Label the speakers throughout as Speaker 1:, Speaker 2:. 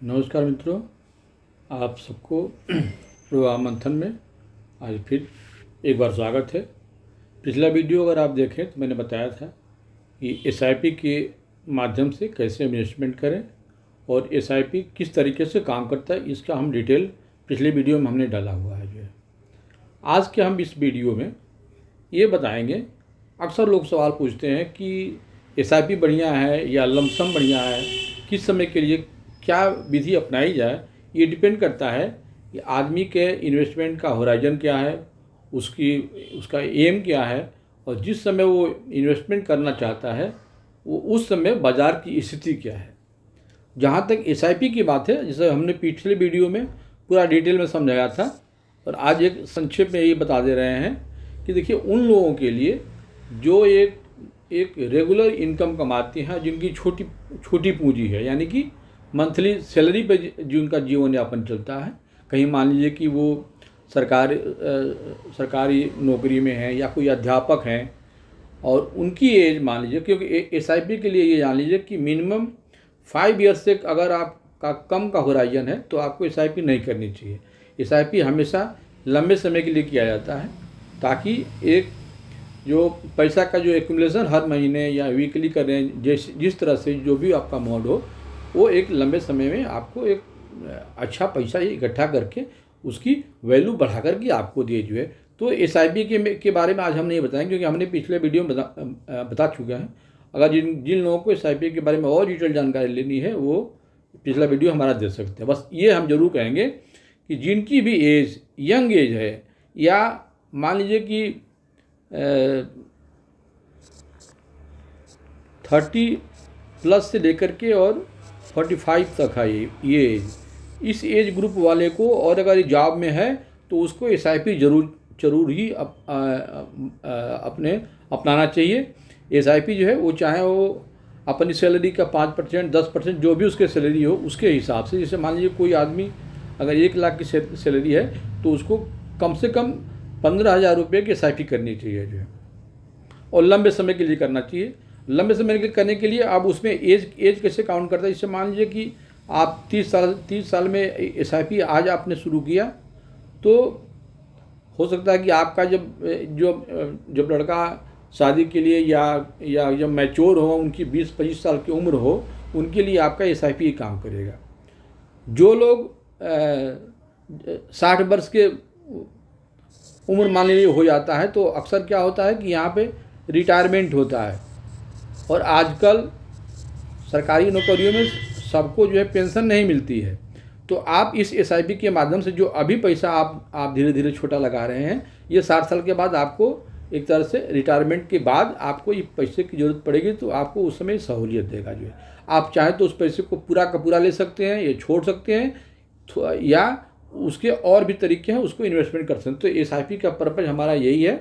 Speaker 1: नमस्कार मित्रों, आप सबको प्रोग्राम मंथन में आज फिर एक बार स्वागत है। पिछला वीडियो अगर आप देखें तो मैंने बताया था कि एसआईपी के माध्यम से कैसे इन्वेस्टमेंट करें और एसआईपी किस तरीके से काम करता है, इसका हम डिटेल पिछले वीडियो में हमने डाला हुआ है। जो है आज के हम इस वीडियो में ये बताएंगे। अक्सर लोग सवाल पूछते हैं कि एसआईपी बढ़िया है या लमसम बढ़िया है, किस समय के लिए क्या विधि अपनाई जाए। ये डिपेंड करता है कि आदमी के इन्वेस्टमेंट का होराइजन क्या है, उसका एम क्या है, और जिस समय वो इन्वेस्टमेंट करना चाहता है वो उस समय बाज़ार की स्थिति क्या है। जहाँ तक एसआईपी की बात है, जैसे हमने पिछले वीडियो में पूरा डिटेल में समझाया था, और आज एक संक्षेप में ये बता दे रहे हैं कि देखिए, उन लोगों के लिए जो एक रेगुलर इनकम कमाते हैं, जिनकी छोटी पूंजी है, यानी कि मंथली सैलरी पे जिनका जीवन यापन चलता है। कहीं मान लीजिए कि वो सरकारी नौकरी में है या कोई अध्यापक हैं, और उनकी एज मान लीजिए, क्योंकि एसआईपी के लिए ये जान लीजिए कि मिनिमम 5 ईयर्स से अगर आपका कम का होराइजन है तो आपको एसआईपी नहीं करनी चाहिए। एसआईपी हमेशा लंबे समय के लिए किया जाता है, ताकि एक जो पैसा का जो एक्यूमुलेशन हर महीने या वीकली कर रहे हैं, जिस तरह से जो भी आपका अमाउंट हो, वो एक लंबे समय में आपको एक अच्छा पैसा इकट्ठा करके उसकी वैल्यू बढ़ा करके आपको दिए जो है। तो एसआईपी के बारे में आज हम नहीं बताएंगे, क्योंकि हमने पिछले वीडियो में बता चुके हैं। अगर जिन लोगों को एसआईपी के बारे में और डिटेल जानकारी लेनी है, वो पिछला वीडियो हमारा देख सकते हैं। बस ये हम जरूर कहेंगे कि जिनकी भी एज यंग एज है, या मान लीजिए कि 30+ से लेकर के और 45 तक है ये एज, इस एज ग्रुप वाले को, और अगर ये जॉब में है तो उसको एसआईपी जरूर ही अपनाना चाहिए। एसआईपी जो है वो, चाहे वो अपनी सैलरी का 5% 10% जो भी उसके सैलरी हो उसके हिसाब से, जैसे मान लीजिए कोई आदमी अगर 1 लाख की सैलरी है तो उसको कम से कम 15,000 रुपये की एसआईपी करनी चाहिए जो है, और लंबे समय के लिए करना चाहिए। लंबे समय के करने के लिए आप उसमें एज कैसे काउंट करता है। इससे मान लीजिए कि आप 30 साल में एसआईपी आज आपने शुरू किया, तो हो सकता है कि आपका जब लड़का शादी के लिए या जब मैच्योर हो, उनकी 20-25 साल की उम्र हो, उनके लिए आपका एसआईपी काम करेगा। जो लोग 60 वर्ष के उम्र मान लीजिए हो जाता है, तो अक्सर क्या होता है कि यहाँ पे रिटायरमेंट होता है, और आजकल सरकारी नौकरियों में सबको जो है पेंशन नहीं मिलती है। तो आप इस एसआईपी के माध्यम से जो अभी पैसा आप धीरे धीरे छोटा लगा रहे हैं, ये 60 साल के बाद आपको एक तरह से रिटायरमेंट के बाद आपको ये पैसे की ज़रूरत पड़ेगी, तो आपको उस समय सहूलियत देगा जो है। आप चाहें तो उस पैसे को पूरा का पूरा ले सकते हैं, ये छोड़ सकते हैं, या उसके और भी तरीके हैं, उसको इन्वेस्टमेंट कर सकते हैं। तो एसआईपी का पर्पज़ हमारा यही है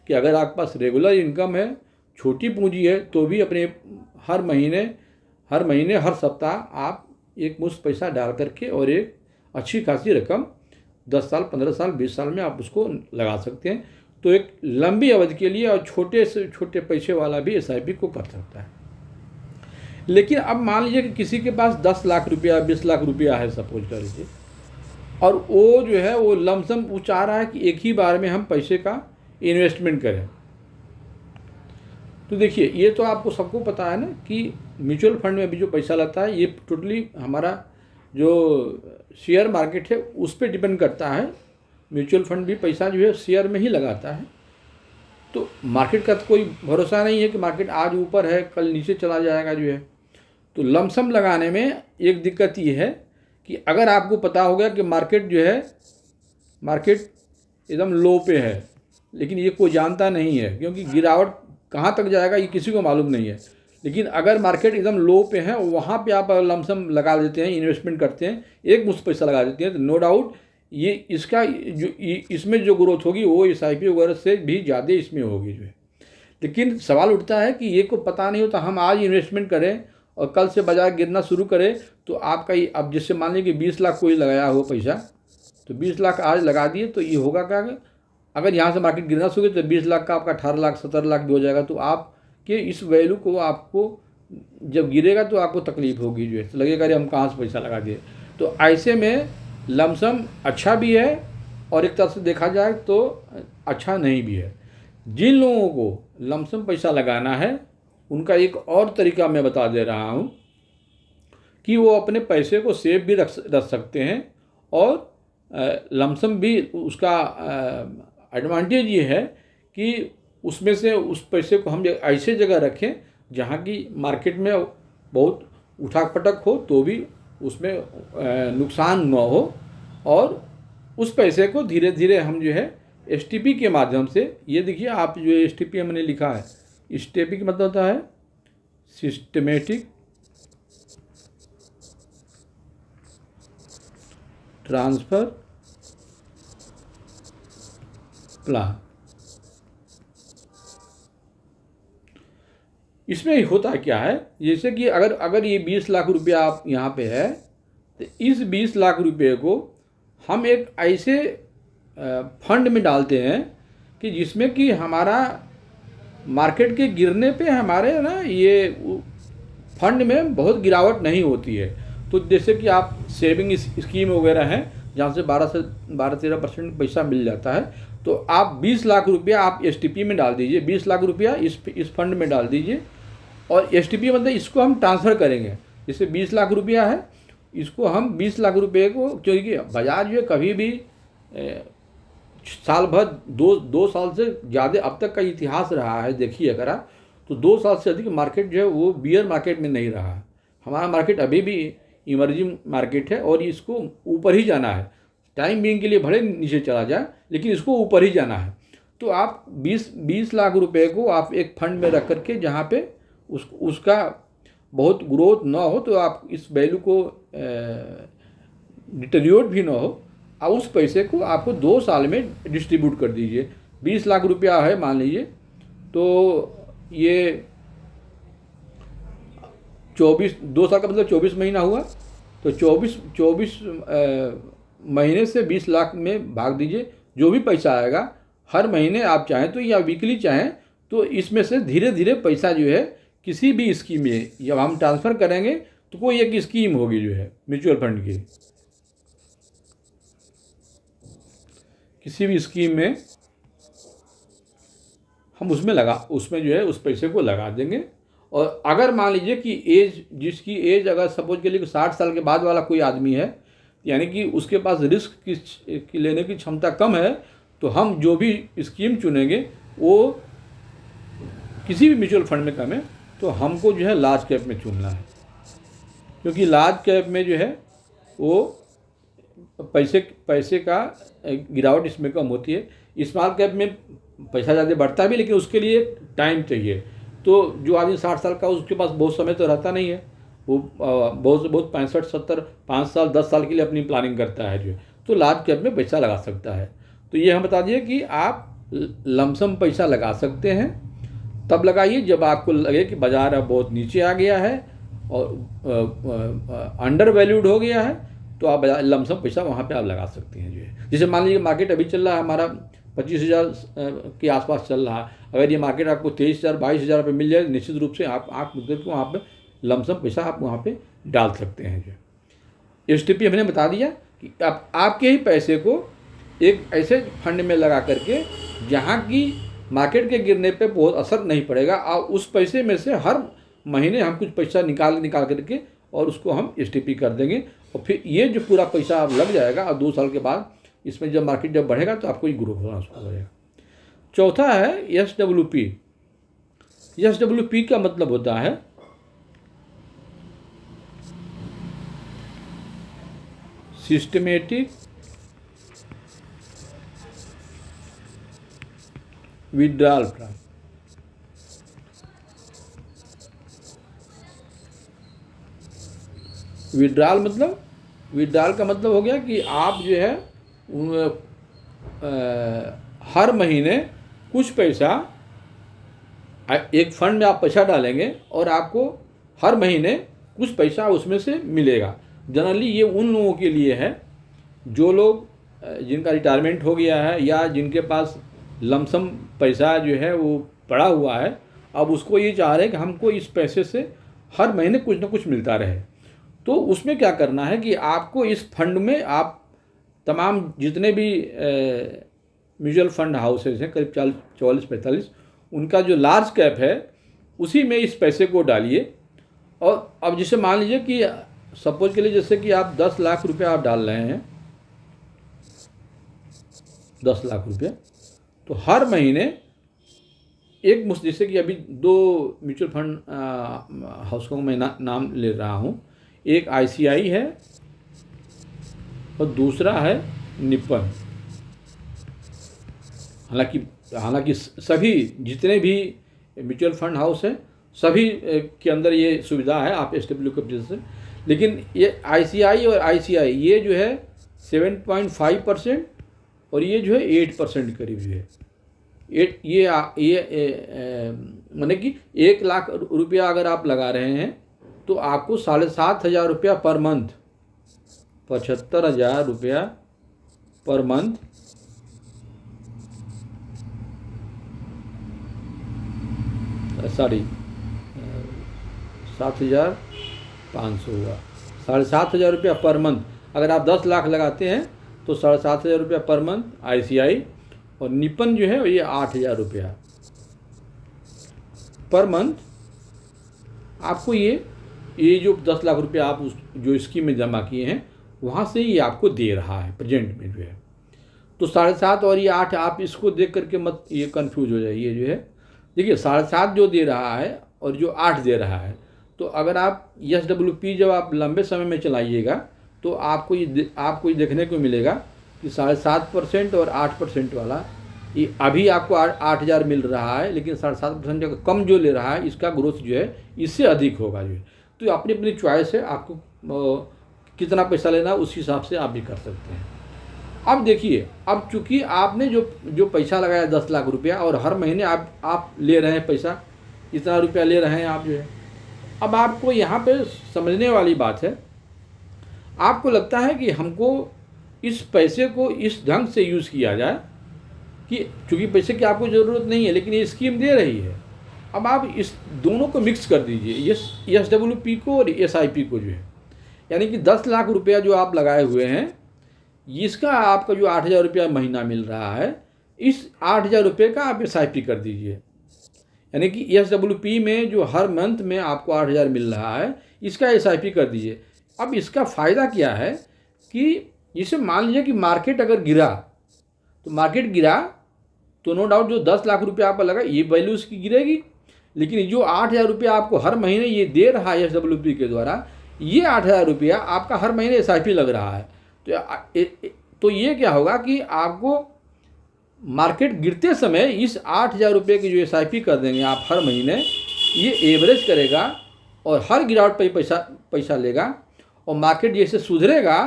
Speaker 1: कि अगर आपके पास रेगुलर इनकम है, छोटी पूंजी है, तो भी अपने हर महीने हर सप्ताह आप एक मुश्त पैसा डाल करके और एक अच्छी खासी रकम 10 साल 15 साल 20 साल में आप उसको लगा सकते हैं। तो एक लंबी अवधि के लिए, और छोटे से छोटे पैसे वाला भी एसआईपी को कर सकता है। लेकिन अब मान लीजिए कि किसी के पास 10 लाख रुपया 20 लाख रुपया है, सपोज कर लीजिए, और वो जो है वो लमसम वो चाह रहा है कि एक ही बार में हम पैसे का इन्वेस्टमेंट करें। तो देखिए, ये तो आपको सबको पता है ना कि म्यूचुअल फंड में भी जो पैसा लगता है, ये टोटली हमारा जो शेयर मार्केट है उस पर डिपेंड करता है। म्यूचुअल फंड भी पैसा जो है शेयर में ही लगाता है। तो मार्केट का तो कोई भरोसा नहीं है कि मार्केट आज ऊपर है कल नीचे चला जाएगा जो है। तो लमसम लगाने में एक दिक्कत ये है कि अगर आपको पता हो गया कि मार्केट जो है, मार्केट एकदम लो पे है, लेकिन ये कोई जानता नहीं है, क्योंकि गिरावट कहाँ तक जाएगा ये किसी को मालूम नहीं है। लेकिन अगर मार्केट एकदम लो पे है, वहाँ पे आप लमसम लगा देते हैं, इन्वेस्टमेंट करते हैं, एक मुश्त पैसा लगा देते हैं, तो नो डाउट ये इसमें जो ग्रोथ होगी वो एसआईपी वगैरह से भी ज़्यादा इसमें होगी जो है। लेकिन सवाल उठता है कि ये को पता नहीं होता, हम आज इन्वेस्टमेंट करें और कल से बाजार गिरना शुरू करें, तो आपका ये, अब जिससे मान लीजिए कि 20 लाख कोई लगाया हो पैसा, तो 20 लाख आज लगा दिए, तो ये होगा क्या, अगर यहाँ से मार्केट गिरना शुरू तो 20 लाख का आपका 18 लाख 17 लाख भी हो जाएगा। तो आपके इस वैल्यू को आपको जब गिरेगा तो आपको तकलीफ होगी जो है, तो लगेगा अरे हम कहाँ से पैसा लगा दिए। तो ऐसे में लमसम अच्छा भी है और एक तरह से देखा जाए तो अच्छा नहीं भी है। जिन लोगों को लमसम पैसा लगाना है उनका एक और तरीका मैं बता दे रहा हूँ कि वो अपने पैसे को सेव भी रख सकते हैं और लमसम भी उसका एडवांटेज ये है कि उसमें से उस पैसे को हम ऐसे जगह रखें जहाँ की मार्केट में बहुत उठाक पटक हो तो भी उसमें नुकसान न हो, और उस पैसे को धीरे धीरे हम जो है एसटीपी के माध्यम से, ये देखिए आप जो एसटीपी हमने लिखा है, एसटीपी का मतलब होता है सिस्टमेटिक ट्रांसफ़र प्लान। इसमें होता क्या है, जैसे कि अगर ये 20 लाख रुपया आप यहाँ पे है तो इस 20 लाख रुपये को हम एक ऐसे फंड में डालते हैं कि जिसमें कि हमारा मार्केट के गिरने पे हमारे ना ये फंड में बहुत गिरावट नहीं होती है। तो जैसे कि आप सेविंग स्कीम वगैरह हैं जहाँ से 12-13% पैसा मिल जाता है, तो आप 20 लाख रुपया आप एसटीपी में डाल दीजिए, 20 लाख रुपया इस फंड में डाल दीजिए। और एसटीपी मतलब इसको हम ट्रांसफ़र करेंगे, जैसे 20 लाख रुपया है इसको हम 20 लाख रुपये को, क्योंकि बाजार जो है कभी भी साल भर दो साल से ज़्यादा अब तक का इतिहास रहा है, देखिए अगर आप तो 2 साल से अधिक मार्केट जो है वो बियर मार्केट में नहीं रहा। हमारा मार्केट अभी भी इमर्जिंग मार्केट है और इसको ऊपर ही जाना है, टाइम बीइंग के लिए भले नीचे चला जाए लेकिन इसको ऊपर ही जाना है। तो आप 20 लाख रुपए को आप एक फंड में रख करके जहाँ पे उसका बहुत ग्रोथ ना हो, तो आप इस वैल्यू को डिटेरियोरेट भी ना हो, और उस पैसे को आपको 2 साल में डिस्ट्रीब्यूट कर दीजिए। 20 लाख रुपया है मान लीजिए, तो ये 2 साल का मतलब 24 महीना हुआ, तो 24 महीने से 20 लाख में भाग दीजिए। जो भी पैसा आएगा हर महीने आप चाहें तो या वीकली चाहें तो इसमें से धीरे धीरे पैसा जो है किसी भी स्कीम में जब हम ट्रांसफ़र करेंगे तो कोई एक स्कीम होगी जो है म्यूचुअल फंड की, किसी भी स्कीम में हम उसमें जो है उस पैसे को लगा देंगे। और अगर मान लीजिए कि जिसकी एज अगर सपोज के लिए 60 साल के बाद वाला कोई आदमी है, यानी कि उसके पास रिस्क की लेने की क्षमता कम है, तो हम जो भी स्कीम चुनेंगे वो किसी भी म्यूचुअल फंड में कम है तो हमको जो है लार्ज कैप में चुनना है, क्योंकि लार्ज कैप में जो है वो पैसे का गिरावट इसमें कम होती है। स्मॉल कैप में पैसा ज़्यादा बढ़ता भी, लेकिन उसके लिए टाइम चाहिए। तो जो आदमी 60 साल का उसके पास बहुत समय तो रहता नहीं है, वो बहुत 65-70 5 साल 10 साल के लिए अपनी प्लानिंग करता है जो, तो लार्ज कैप में पैसा लगा सकता है। तो ये हम बता दिए कि आप लमसम पैसा लगा सकते हैं, तब लगाइए जब आपको लगे कि बाज़ार अब बहुत नीचे आ गया है और अंडर वैल्यूड हो गया है, तो आप लमसम पैसा वहाँ पे आप लगा सकते हैं जो है। जैसे मान लीजिए मार्केट अभी चल रहा है हमारा 25,000 के आसपास चल रहा है, अगर ये मार्केट आपको 23,000-22,000 रुपये मिल जाए, निश्चित रूप से आप मुद्दे को वहाँ पे लमसम पैसा आप वहाँ पे डाल सकते हैं जो। एसटीपी हमने बता दिया कि आपके ही पैसे को एक ऐसे फंड में लगा करके जहाँ की मार्केट के गिरने पे बहुत असर नहीं पड़ेगा, और उस पैसे में से हर महीने हम कुछ पैसा निकाल करके और उसको हम एसटीपी कर देंगे, और फिर ये जो पूरा पैसा आप लग जाएगा और 2 साल के बाद इसमें जब मार्केट जब बढ़ेगा तो आपको ये ग्रोथ होना शुरू हो जाएगा। चौथा है एसडब्ल्यूपी। एसडब्ल्यूपी का मतलब होता है सिस्टमेटिक विड्रॉल प्लान। विड्रॉल का मतलब हो गया कि आप जो है हर महीने कुछ पैसा एक फंड में आप पैसा डालेंगे और आपको हर महीने कुछ पैसा उसमें से मिलेगा। जनरली ये उन लोगों के लिए है जो लोग जिनका रिटायरमेंट हो गया है या जिनके पास लमसम पैसा जो है वो पड़ा हुआ है, अब उसको ये चाह रहे हैं कि हमको इस पैसे से हर महीने कुछ ना कुछ मिलता रहे। तो उसमें क्या करना है कि आपको इस फंड में आप तमाम जितने भी म्यूचुअल फंड हाउसेज हैं, करीब 44-45, उनका जो लार्ज कैप है उसी में इस पैसे को डालिए। और अब जैसे मान लीजिए कि सपोज के लिए जैसे कि आप 10 लाख रुपया आप डाल रहे हैं, 10 लाख रुपया, तो हर महीने एक मुश्त, जैसे कि अभी 2 म्यूचुअल फंड हाउस को मैं नाम ले रहा हूँ, एक ICI है और दूसरा है निपन। हालांकि सभी जितने भी म्यूचुअल फंड हाउस हैं सभी के अंदर ये सुविधा है, आप SW के से, लेकिन ये ICI और ICI ये जो है 7.5% और ये जो है 8% करीब जो है। माने कि 1 लाख रुपया अगर आप लगा रहे हैं तो आपको 7,500 रुपया पर मंथ, 75,000 रुपया पर मंथ, सॉरी 7,500 हुआ, 7,500 रुपया पर मंथ। अगर आप 10 लाख लगाते हैं तो 7,500 रुपया पर मंथ ICI, और निपन जो है ये 8,000 रुपया पर मंथ आपको ये जो 10 लाख रुपया आप उस जो स्कीम में जमा किए हैं वहाँ से ये आपको दे रहा है प्रेजेंट में जो है। तो 7.5 और ये 8, आप इसको देख करके मत ये कंफ्यूज हो जाइए जो है। देखिए 7.5 जो दे रहा है और जो 8 दे रहा है, तो अगर आप SWP जब आप लंबे समय में चलाइएगा तो आपको ये देखने को मिलेगा कि 7.5% और 8% वाला ये अभी आपको 8,000 मिल रहा है, लेकिन 7.5% का कम जो ले रहा है इसका ग्रोथ जो है इससे अधिक होगा जो है। तो अपनी अपनी चॉइस है, आपको कितना पैसा लेना है उस हिसाब से आप भी कर सकते हैं। अब देखिए, अब चूंकि आपने जो पैसा लगाया 10 लाख रुपया और हर महीने आप ले रहे हैं पैसा, इतना रुपया ले रहे हैं आप जो है। अब आपको यहाँ पे समझने वाली बात है, आपको लगता है कि हमको इस पैसे को इस ढंग से यूज़ किया जाए कि चूँकि पैसे की आपको ज़रूरत नहीं है लेकिन ये स्कीम दे रही है। अब आप इस दोनों को मिक्स कर दीजिए, SWP को और SIP को जो है, यानी कि 10 लाख रुपया जो आप लगाए हुए हैं इसका आपका जो 8,000 रुपया महीना मिल रहा है, इस 8,000 रुपये का आप SIP कर दीजिए। यानी कि SWP में जो हर मंथ में आपको 8,000 मिल रहा है इसका SIP कर दीजिए। अब इसका फ़ायदा क्या है कि जैसे मान लीजिए कि मार्केट अगर गिरा, तो मार्केट गिरा तो नो डाउट जो 10 लाख रुपया आपका लगा ये वैल्यू उसकी गिरेगी, लेकिन जो 8,000 रुपया आपको हर महीने ये दे रहा है SWP के द्वारा, ये 8,000 रुपया आपका हर महीने SIP लग रहा है। तो ये क्या होगा कि आपको मार्केट गिरते समय इस 8,000 रुपये की जो SIP कर देंगे आप हर महीने, ये एवरेज करेगा और हर गिरावट पर पैसा लेगा, और मार्केट जैसे सुधरेगा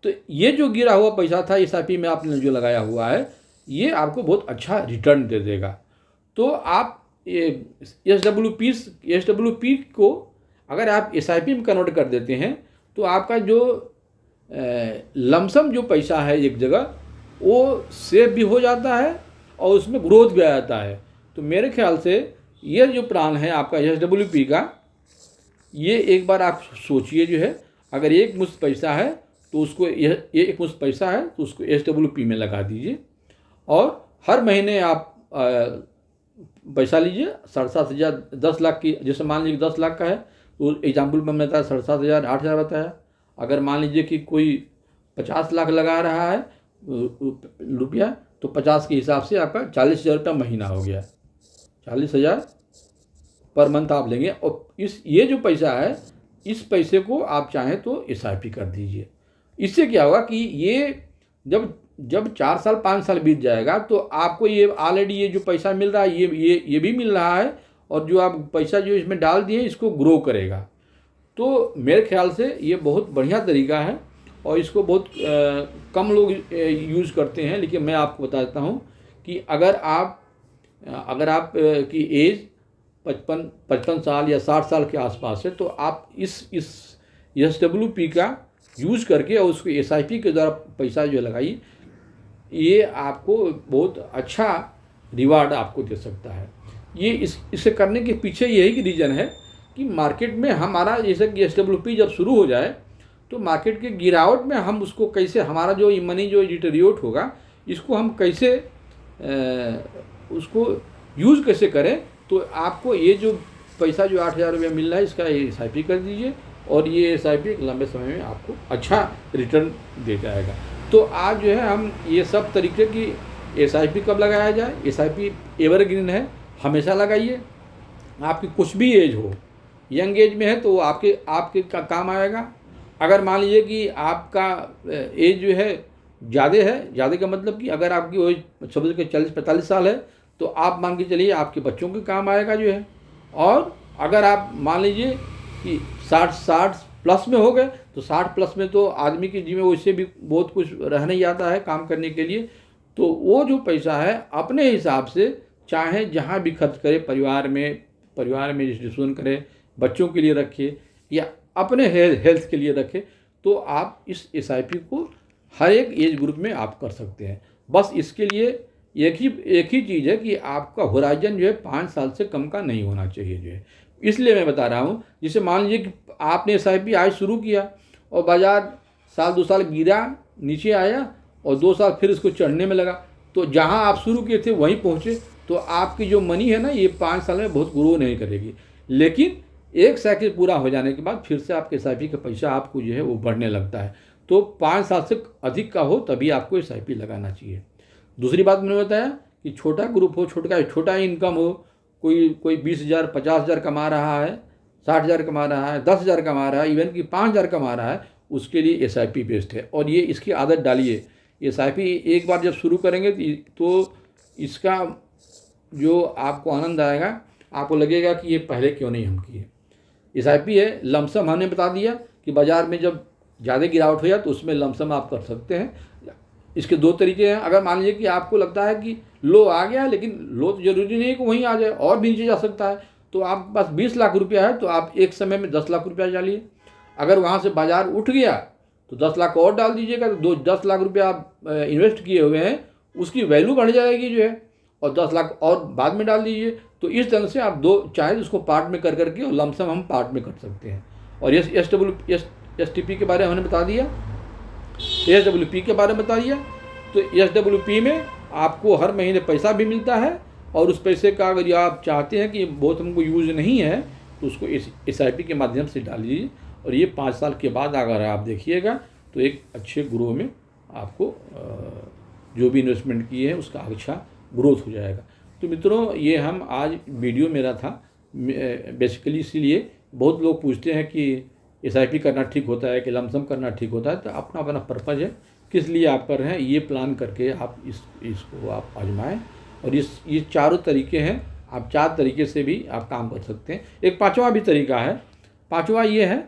Speaker 1: तो ये जो गिरा हुआ पैसा था SIP में आपने जो लगाया हुआ है ये आपको बहुत अच्छा रिटर्न दे देगा। तो आप SWP को अगर आप SIP में कन्वर्ट कर देते हैं तो आपका जो लमसम जो पैसा है एक जगह वो सेव भी हो जाता है और उसमें ग्रोथ भी आ जाता है। तो मेरे ख्याल से ये जो प्लान है आपका SWP का, ये एक बार आप सोचिए जो है, अगर एक मुश्त पैसा है तो उसको ये एक मुश्त पैसा है तो उसको SWP में लगा दीजिए और हर महीने आप पैसा लीजिए। 7,500, 10 लाख की, जैसे मान लीजिए 10 लाख का है तो एग्जाम्पल में मैंने बताया 7,500, 8,000 बताया। अगर मान लीजिए कि कोई 50 लाख लगा रहा है रुपया, तो 50 के हिसाब से आपका 40,000 रुपया महीना हो गया, 40,000 पर मंथ आप लेंगे। और ये जो पैसा है इस पैसे को आप चाहें तो SIP कर दीजिए। इससे क्या होगा कि ये जब 4 साल 5 साल बीत जाएगा तो आपको ये ऑलरेडी ये जो पैसा मिल रहा है ये भी मिल रहा है, और जो आप पैसा जो इसमें डाल दिए इसको ग्रो करेगा। तो मेरे ख्याल से ये बहुत बढ़िया तरीका है और इसको बहुत कम लोग यूज़ करते हैं, लेकिन मैं आपको बताता हूँ कि अगर आप की एज 55 साल या 60 साल के आसपास है तो आप इस SWP का यूज़ करके और उसको SIP के द्वारा पैसा जो लगाइए, ये आपको बहुत अच्छा रिवार्ड आपको दे सकता है। ये इसे करने के पीछे यही रीज़न है कि मार्केट में हमारा जैसे कि SWP जब शुरू हो जाए तो मार्केट के गिरावट में हम उसको कैसे, हमारा जो मनी जो डिटेरियोट होगा इसको हम कैसे उसको यूज़ कैसे करें। तो आपको ये जो पैसा जो 8,000 रुपया मिल रहा है इसका ये SIP कर दीजिए और ये SIP एक लंबे समय में आपको अच्छा रिटर्न दे जाएगा। तो आज जो है हम ये सब तरीके की SIP कब लगाया जाए, SIP एवरग्रीन है, हमेशा लगाइए। आपकी कुछ भी एज हो, यंग एज में है तो आपके आपके काम आएगा। अगर मान लीजिए कि आपका एज जो है ज़्यादा है, ज़्यादा का मतलब कि अगर आपकी एज 26 के 40-45 साल है तो आप मान के चलिए आपके बच्चों के काम आएगा जो है। और अगर आप मान लीजिए कि 60 प्लस में हो गए तो 60 प्लस में तो आदमी की जीवन वैसे भी बहुत कुछ रह नहीं जाता है काम करने के लिए। तो वो जो पैसा है अपने हिसाब से चाहे जहाँ भी खर्च करे, परिवार में डिस्ट्रीब्यूशन करे, बच्चों के लिए रखे या अपने हेल्थ के लिए रखे, तो आप इस SIP को हर एक एज ग्रुप में आप कर सकते हैं। बस इसके लिए एक ही चीज़ है कि आपका होराइजन जो है 5 साल से कम का नहीं होना चाहिए जो है। इसलिए मैं बता रहा हूँ, जैसे मान लीजिए कि आपने SIP आज शुरू किया और बाज़ार साल 2 साल गिरा, नीचे आया और 2 साल फिर इसको चढ़ने में लगा, तो जहाँ आप शुरू किए थे वहीं पहुँचे, तो आपकी जो मनी है ना ये 5 साल में बहुत ग्रो नहीं करेगी। लेकिन एक साइकिल पूरा हो जाने के बाद फिर से आपके SIP का पैसा आपको जो है वो बढ़ने लगता है। तो 5 साल से अधिक का हो तभी आपको SIP लगाना चाहिए। दूसरी बात मैंने बताया कि छोटा ग्रुप हो, छोटा इनकम हो, कोई 20,000 50,000 कमा रहा है, 60,000 कमा रहा है, 10,000 कमा रहा है, इवन कि 5,000 कमा रहा है, उसके लिए SIP बेस्ट है। और ये इसकी आदत डालिए। SIP एक बार जब शुरू करेंगे तो इसका जो आपको आनंद आएगा, आपको लगेगा कि ये पहले क्यों नहीं हम किए। SIP है लमसम, हमने बता दिया कि बाज़ार में जब ज़्यादा गिरावट हो जाए तो उसमें लमसम आप कर सकते हैं। इसके 2 तरीके हैं। अगर मान लीजिए कि आपको लगता है कि लो आ गया, लेकिन लो तो ज़रूरी नहीं है कि वहीं आ जाए, और भी नीचे जा सकता है, तो आप पास 20 लाख रुपया है तो आप एक समय में 10 लाख रुपया डालिए। अगर वहाँ से बाज़ार उठ गया तो 10 लाख और डाल दीजिएगा, तो 10 लाख रुपया आप इन्वेस्ट किए हुए हैं उसकी वैल्यू बढ़ जाएगी जो है, और 10 लाख और बाद में डाल दीजिए। तो इस तरह से आप चाहे उसको पार्ट में कर करके और लमसम हम पार्ट में कर सकते हैं। और STP के बारे में हमने बता दिया, SWP के बारे में बता दिया। तो SWP में आपको हर महीने पैसा भी मिलता है, और उस पैसे का अगर आप चाहते हैं कि बहुत हमको यूज़ नहीं है तो उसको SIP के माध्यम से डाल दीजिए, और ये 5 साल के बाद अगर आप देखिएगा तो एक अच्छे ग्रो में आपको जो भी इन्वेस्टमेंट किए हैं उसका अच्छा ग्रोथ हो जाएगा। तो मित्रों, ये हम आज वीडियो मेरा था बेसिकली, इसीलिए बहुत लोग पूछते हैं कि SIP करना ठीक होता है कि लमसम करना ठीक होता है। तो अपना अपना पर्पज़ है, किस लिए आप कर रहे हैं, ये प्लान करके आप इसको आप आजमाएं। और ये चारों तरीके हैं, आप 4 तरीके से भी आप काम कर सकते हैं। एक 5वां भी तरीका है। 5वां ये है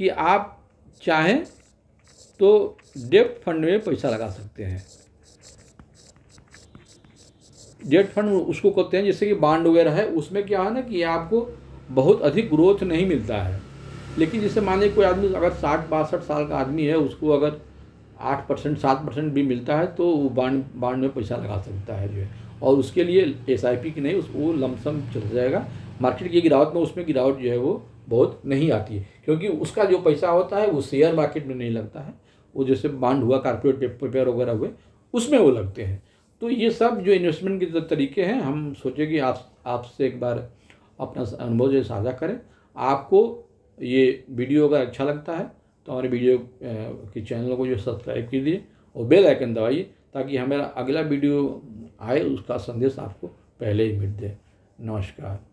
Speaker 1: कि आप चाहें तो डेब्ट फंड में पैसा लगा सकते हैं। डेब्ट फंड उसको कहते हैं जैसे कि बॉन्ड वगैरह है, उसमें क्या है ना कि आपको बहुत अधिक ग्रोथ नहीं मिलता है। लेकिन जैसे मान लीजिए कोई आदमी अगर 60-62 साल का आदमी है, उसको अगर 8% 7% भी मिलता है तो वो बॉन्ड में पैसा लगा सकता है जो है। और उसके लिए SIP की नहीं, वो लमसम चल जाएगा। मार्केट की गिरावट में उसमें गिरावट जो है वो बहुत नहीं आती है, क्योंकि उसका जो पैसा होता है वो शेयर मार्केट में नहीं लगता है, वो जैसे बॉन्ड हुआ, कॉर्पोरेट पेपर वगैरह हुए, उसमें वो लगते हैं। तो ये सब जो इन्वेस्टमेंट के तरीके हैं, हम सोचे कि आपसे एक बार अपना अनुभव जो साझा करें। आपको ये वीडियो अगर अच्छा लगता है तो हमारे वीडियो के चैनल को जो सब्सक्राइब कीजिए और बेल आइकन दबाइए, ताकि हमारा अगला वीडियो आए उसका संदेश आपको पहले ही मिल जाए। नमस्कार।